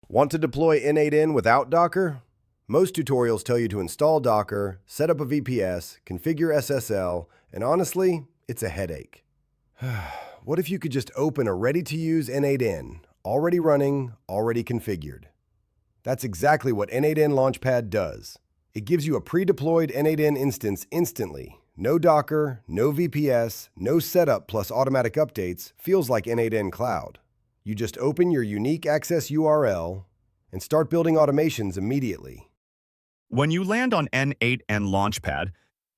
Want to deploy n8n without Docker? Most tutorials tell you to install Docker, set up a VPS, configure SSL, and honestly, it's a headache. What if you could just open a ready-to-use n8n, already running, already configured? That's exactly what n8n LaunchPad does. It gives you a pre-deployed n8n instance instantly. No Docker, no VPS, no setup plus automatic updates. Feels like n8n Cloud. You just open your unique access URL and start building automations immediately. When you land on n8n LaunchPad,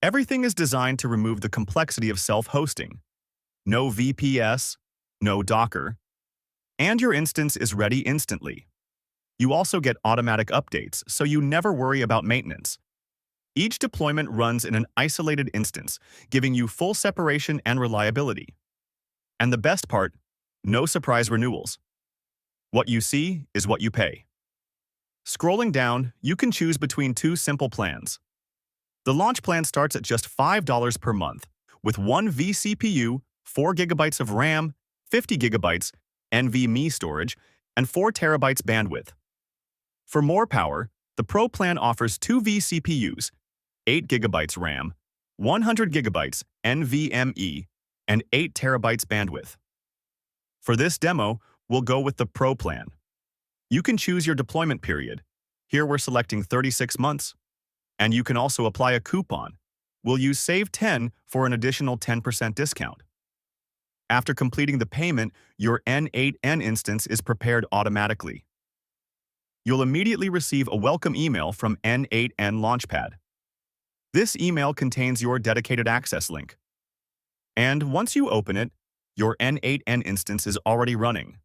everything is designed to remove the complexity of self-hosting. No VPS, no Docker, and your instance is ready instantly. You also get automatic updates, so you never worry about maintenance. Each deployment runs in an isolated instance, giving you full separation and reliability. And the best part, no surprise renewals. What you see is what you pay. Scrolling down, you can choose between two simple plans. The launch plan starts at just $5 per month, with 1 vCPU, 4 GB of RAM, 50 GB NVMe storage, and 4 TB bandwidth. For more power, the Pro plan offers 2 vCPUs, 8 GB RAM, 100 GB NVMe, and 8 TB bandwidth. For this demo, we'll go with the Pro plan. You can choose your deployment period. Here we're selecting 36 months. And you can also apply a coupon. We'll use Save 10 for an additional 10% discount. After completing the payment, your n8n instance is prepared automatically. You'll immediately receive a welcome email from n8n LaunchPad. This email contains your dedicated access link. And once you open it, your n8n instance is already running.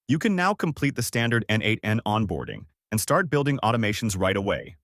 You can now complete the standard n8n onboarding and start building automations right away.